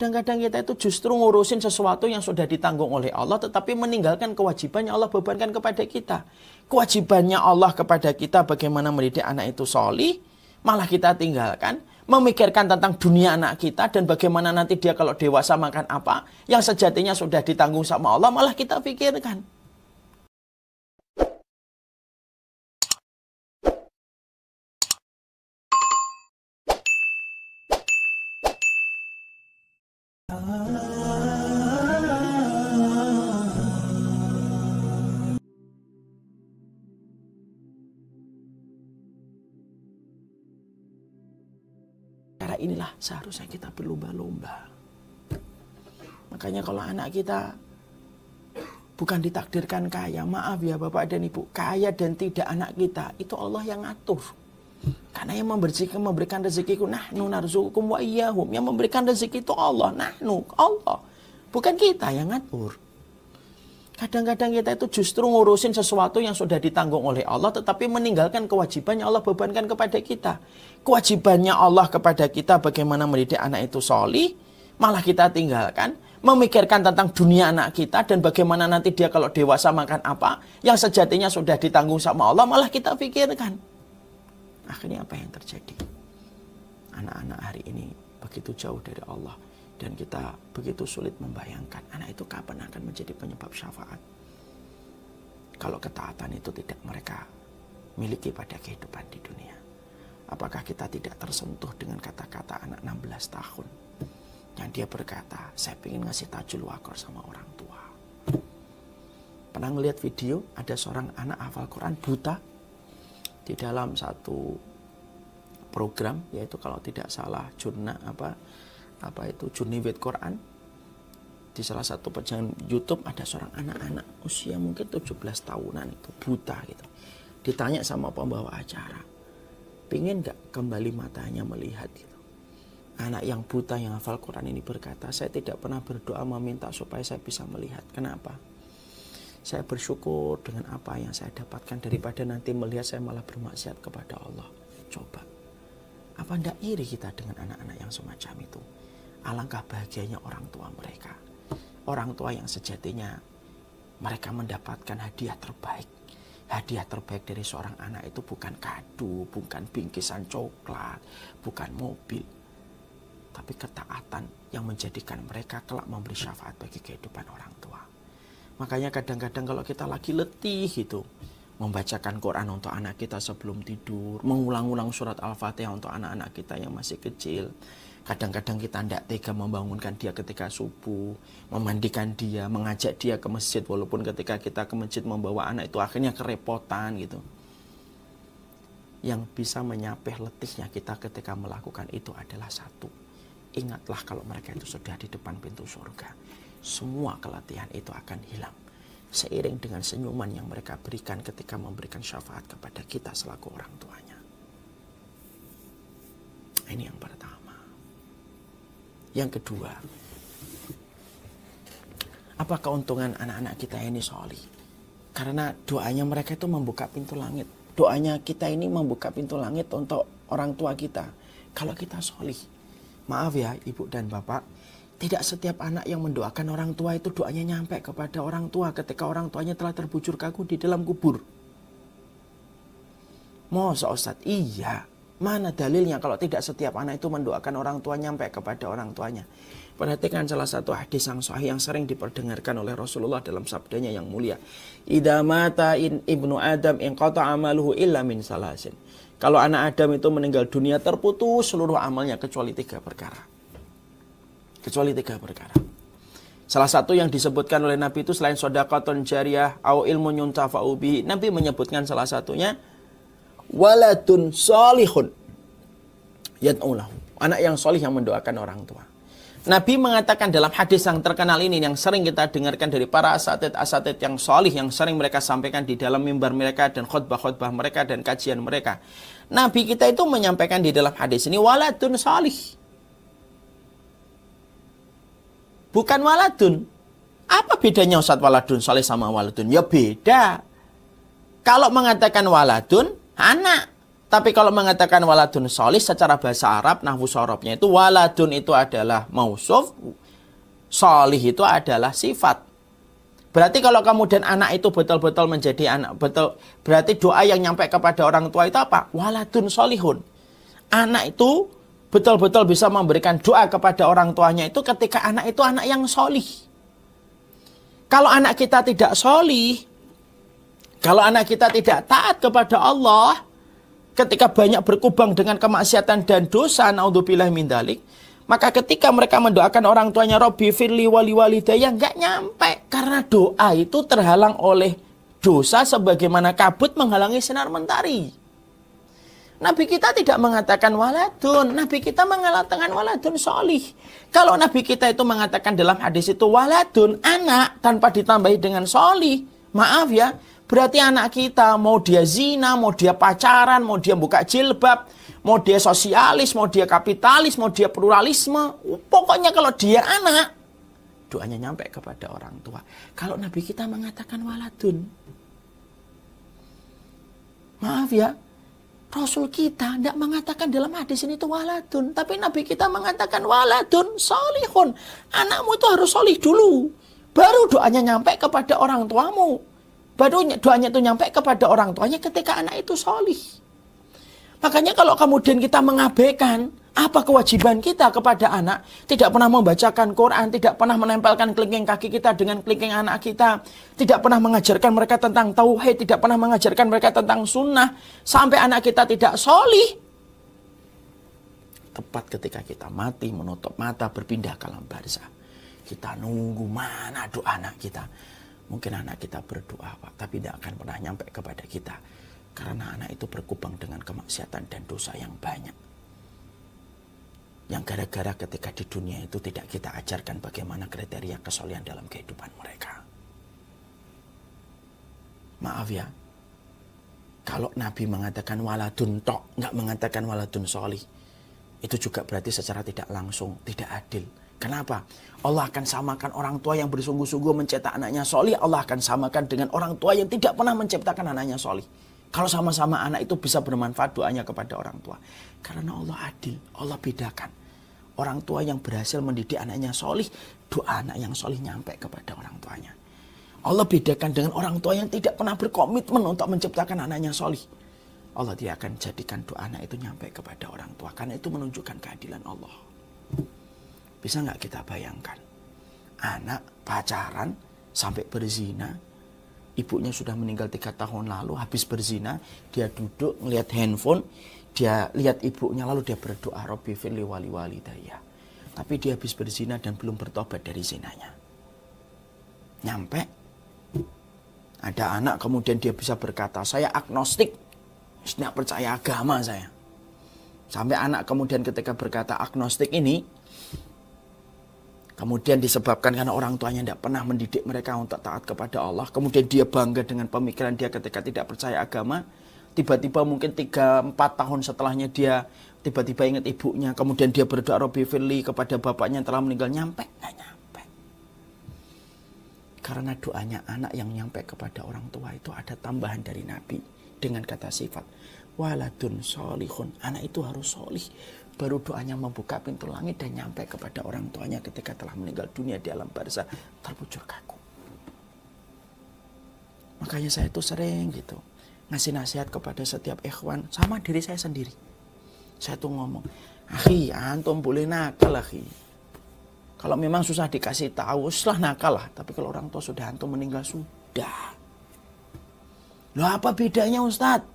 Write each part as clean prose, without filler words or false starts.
Kadang-kadang kita itu justru ngurusin sesuatu yang sudah ditanggung oleh Allah, tetapi meninggalkan kewajibannya Allah bebankan kepada kita. Kewajibannya Allah kepada kita bagaimana mendidik anak itu sholih, malah kita tinggalkan. Memikirkan tentang dunia anak kita dan bagaimana nanti dia kalau dewasa makan apa, yang sejatinya sudah ditanggung sama Allah, malah kita pikirkan. Cara inilah seharusnya kita berlomba-lomba. Makanya kalau anak kita bukan ditakdirkan kaya, maaf ya Bapak dan Ibu, kaya dan tidak anak kita, itu Allah yang ngatur. Karena yang memberikan rezekiku, nahnu narzuqukum wa iyyahum. Yang memberikan rezeki itu Allah, nahnu, Allah. Bukan kita yang ngatur. Kadang-kadang kita itu justru ngurusin sesuatu yang sudah ditanggung oleh Allah, tetapi meninggalkan kewajibannya Allah bebankan kepada kita. Kewajibannya Allah kepada kita bagaimana mendidik anak itu sholih, malah kita tinggalkan. Memikirkan tentang dunia anak kita dan bagaimana nanti dia kalau dewasa makan apa, yang sejatinya sudah ditanggung sama Allah, malah kita pikirkan. Akhirnya apa yang terjadi? Anak-anak hari ini begitu jauh dari Allah. Dan kita begitu sulit membayangkan anak itu kapan akan menjadi penyebab syafaat. Kalau ketaatan itu tidak mereka miliki pada kehidupan di dunia. Apakah kita tidak tersentuh dengan kata-kata anak 16 tahun. Yang dia berkata, saya ingin ngasih tajul wakor sama orang tua. Pernah ngelihat video, ada seorang anak hafal Quran buta. Di dalam satu program, yaitu kalau tidak salah jurnal Journey with Quran. Di salah satu tayangan YouTube ada seorang anak-anak usia mungkin 17 tahunan itu buta gitu. Ditanya sama pembawa acara, pingin gak kembali matanya melihat gitu. Anak yang buta yang hafal Quran ini berkata, saya tidak pernah berdoa meminta supaya saya bisa melihat. Kenapa? Saya bersyukur dengan apa yang saya dapatkan daripada nanti melihat saya malah bermaksiat kepada Allah. Coba, apa ndak iri kita dengan anak-anak yang semacam itu? Alangkah bahagianya orang tua mereka. Orang tua yang sejatinya mereka mendapatkan hadiah terbaik. Hadiah terbaik dari seorang anak itu bukan kado, bukan bingkisan coklat, bukan mobil. Tapi ketaatan yang menjadikan mereka kelak memberi syafaat bagi kehidupan orang tua. Makanya kadang-kadang kalau kita lagi letih itu, membacakan Quran untuk anak kita sebelum tidur, mengulang-ulang surat Al-Fatihah untuk anak-anak kita yang masih kecil. Kadang-kadang kita tidak tega membangunkan dia ketika subuh, memandikan dia, mengajak dia ke masjid, walaupun ketika kita ke masjid membawa anak itu akhirnya kerepotan gitu. Yang bisa menyapih letihnya kita ketika melakukan itu adalah satu. Ingatlah kalau mereka itu sudah di depan pintu surga. Semua keletihan itu akan hilang. Seiring dengan senyuman yang mereka berikan ketika memberikan syafaat kepada kita selaku orang tuanya. Ini yang pertama. Yang kedua, apa keuntungan anak-anak kita ini sholih? Karena doanya mereka itu membuka pintu langit. Doanya kita ini membuka pintu langit untuk orang tua kita. Kalau kita sholih. Maaf ya ibu dan bapak, tidak setiap anak yang mendoakan orang tua itu doanya nyampe kepada orang tua ketika orang tuanya telah terbujur kaku di dalam kubur. Masa Ustaz? Iya. Mana dalilnya kalau tidak setiap anak itu mendoakan orang tua nyampe kepada orang tuanya? Perhatikan salah satu hadis yang sahih yang sering diperdengarkan oleh Rasulullah dalam sabdanya yang mulia. Idza mata ibnu Adam inqata amaluhu illa min salasin. Kalau anak Adam itu meninggal dunia terputus seluruh amalnya kecuali 3 perkara. Kecuali 3 perkara. Salah satu yang disebutkan oleh Nabi itu selain shadaqatun jariyah au ilmun yuntafa'u bihi, Nabi menyebutkan salah satunya waladun sholihun yad'ulahu. Anak yang sholih yang mendoakan orang tua. Nabi mengatakan dalam hadis yang terkenal ini yang sering kita dengarkan dari para asatid yang sholih yang sering mereka sampaikan di dalam mimbar mereka dan khutbah-khutbah mereka dan kajian mereka. Nabi kita itu menyampaikan di dalam hadis ini waladun sholih. Bukan waladun. Apa bedanya Ustaz waladun sholih sama waladun? Ya beda. Kalau mengatakan waladun, anak. Tapi kalau mengatakan waladun solih secara bahasa Arab, nahwu sorobnya itu waladun itu adalah mausuf, solih itu adalah sifat. Berarti kalau kemudian anak itu betul-betul menjadi anak, berarti doa yang nyampe kepada orang tua itu apa? Waladun solihun. Anak itu betul-betul bisa memberikan doa kepada orang tuanya itu ketika anak itu anak yang solih. Kalau anak kita tidak solih, kalau anak kita tidak taat kepada Allah, ketika banyak berkubang dengan kemaksiatan dan dosa, naudzubillah min dzalik, maka ketika mereka mendoakan orang tuanya, Robbi firli wali walidayya, nggak nyampe. Karena doa itu terhalang oleh dosa sebagaimana kabut menghalangi sinar mentari. Nabi kita tidak mengatakan waladun. Nabi kita mengatakan waladun solih. Kalau Nabi kita itu mengatakan dalam hadis itu waladun, anak, tanpa ditambahi dengan solih. Maaf ya, berarti anak kita mau dia zina, mau dia pacaran, mau dia buka jilbab, mau dia sosialis, mau dia kapitalis, mau dia pluralisme. Pokoknya kalau dia anak, doanya nyampe kepada orang tua. Kalau Nabi kita mengatakan waladun. Maaf ya, Rasul kita tidak mengatakan dalam hadis ini itu waladun. Tapi Nabi kita mengatakan waladun solihun. Anakmu itu harus solih dulu. Baru doanya nyampe kepada orang tuamu. Baru doanya itu nyampe kepada orang tuanya ketika anak itu solih. Makanya kalau kemudian kita mengabaikan apa kewajiban kita kepada anak, tidak pernah membacakan Quran, tidak pernah menempelkan kelingking kaki kita dengan kelingking anak kita, tidak pernah mengajarkan mereka tentang tauhid, tidak pernah mengajarkan mereka tentang sunnah, sampai anak kita tidak solih. Tepat ketika kita mati, menutup mata, berpindah ke alam barzah, kita nunggu mana doa anak kita. Mungkin anak kita berdoa, Pak, tapi tidak akan pernah nyampe kepada kita. Karena anak itu berkubang dengan kemaksiatan dan dosa yang banyak. Yang gara-gara ketika di dunia itu tidak kita ajarkan bagaimana kriteria kesolihan dalam kehidupan mereka. Maaf ya, kalau Nabi mengatakan waladun tok, nggak mengatakan waladun solih, itu juga berarti secara tidak langsung tidak adil. Kenapa? Allah akan samakan orang tua yang bersungguh-sungguh mencetak anaknya solih, Allah akan samakan dengan orang tua yang tidak pernah menciptakan anaknya solih. Kalau sama-sama anak itu bisa bermanfaat doanya kepada orang tua. Karena Allah adil, Allah bedakan. Orang tua yang berhasil mendidik anaknya solih, doa anak yang solih nyampe kepada orang tuanya. Allah bedakan dengan orang tua yang tidak pernah berkomitmen untuk menciptakan anaknya solih. Allah tidak akan jadikan doa anak itu nyampe kepada orang tua. Karena itu menunjukkan keadilan Allah. Bisa nggak kita bayangkan? Anak pacaran sampai berzina. Ibunya sudah meninggal 3 tahun lalu, habis berzina, dia duduk ngelihat handphone, dia lihat ibunya, lalu dia berdoa, Robbi firli wali walidayya. Tapi dia habis berzina dan belum bertobat dari zinanya. Nyampe, ada anak kemudian dia bisa berkata, saya agnostik, tidak percaya agama saya. Sampai anak kemudian ketika berkata agnostik ini, kemudian disebabkan karena orang tuanya tidak pernah mendidik mereka untuk taat kepada Allah. Kemudian dia bangga dengan pemikiran dia ketika tidak percaya agama. Tiba-tiba mungkin 3-4 tahun setelahnya dia tiba-tiba ingat ibunya. Kemudian dia berdoa Robbi firli kepada bapaknya yang telah meninggal. Nyampe? Nggak nyampe. Karena doanya anak yang nyampe kepada orang tua itu ada tambahan dari Nabi. Dengan kata sifat. Waladun solihun. Anak itu harus solih. Baru doanya membuka pintu langit dan nyampe kepada orang tuanya ketika telah meninggal dunia di alam barzah terbujur kaku. Makanya saya itu sering gitu ngasih nasihat kepada setiap ikhwan sama diri saya sendiri. Saya tuh ngomong, akhi, antum boleh nakal akhi. Kalau memang susah dikasih tahu, setelah nakal lah. Tapi kalau orang tua sudah antum meninggal sudah. Loh apa bedanya Ustadz?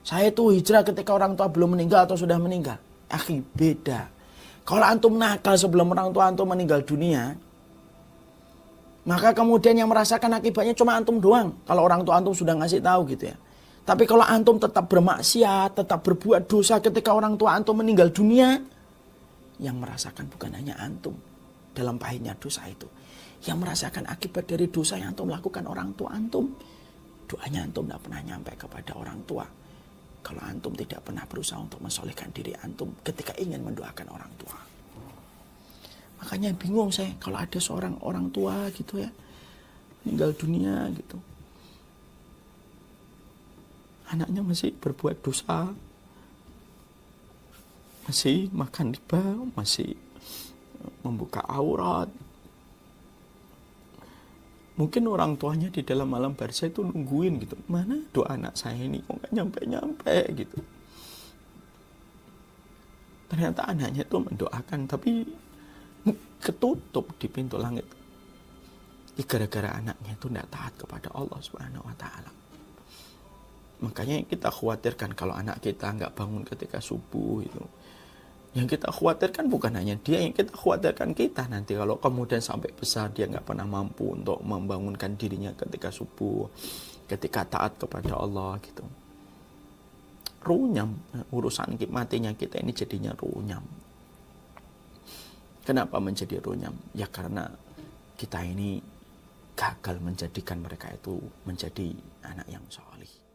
Saya tuh hijrah ketika orang tua belum meninggal atau sudah meninggal. Akhi, beda. Kalau antum nakal sebelum orang tua antum meninggal dunia, maka kemudian yang merasakan akibatnya cuma antum doang. Kalau orang tua antum sudah ngasih tahu gitu ya. Tapi kalau antum tetap bermaksiat, tetap berbuat dosa ketika orang tua antum meninggal dunia, yang merasakan bukan hanya antum dalam pahitnya dosa itu. Yang merasakan akibat dari dosa yang antum lakukan orang tua antum, doanya antum tidak pernah nyampe kepada orang tua. Kalau antum tidak pernah berusaha untuk mensolehkan diri antum ketika ingin mendoakan orang tua. Makanya bingung saya kalau ada seorang orang tua gitu ya, meninggal dunia gitu. Anaknya masih berbuat dosa, masih makan riba, masih membuka aurat. Mungkin orang tuanya di dalam alam barzah itu nungguin gitu, mana doa anak saya ini kok nggak nyampe-nyampe gitu. Ternyata anaknya itu mendoakan tapi ketutup di pintu langit. Gara-gara anaknya itu tidak taat kepada Allah Subhanahu wa Ta'ala. Makanya kita khawatirkan kalau anak kita nggak bangun ketika subuh itu. Yang kita khawatirkan bukan hanya dia, yang kita khawatirkan kita nanti kalau kemudian sampai besar dia nggak pernah mampu untuk membangunkan dirinya ketika subuh, ketika taat kepada Allah gitu. Runyam urusan matinya kita ini jadinya runyam. Kenapa menjadi runyam? Ya karena kita ini gagal menjadikan mereka itu menjadi anak yang solih.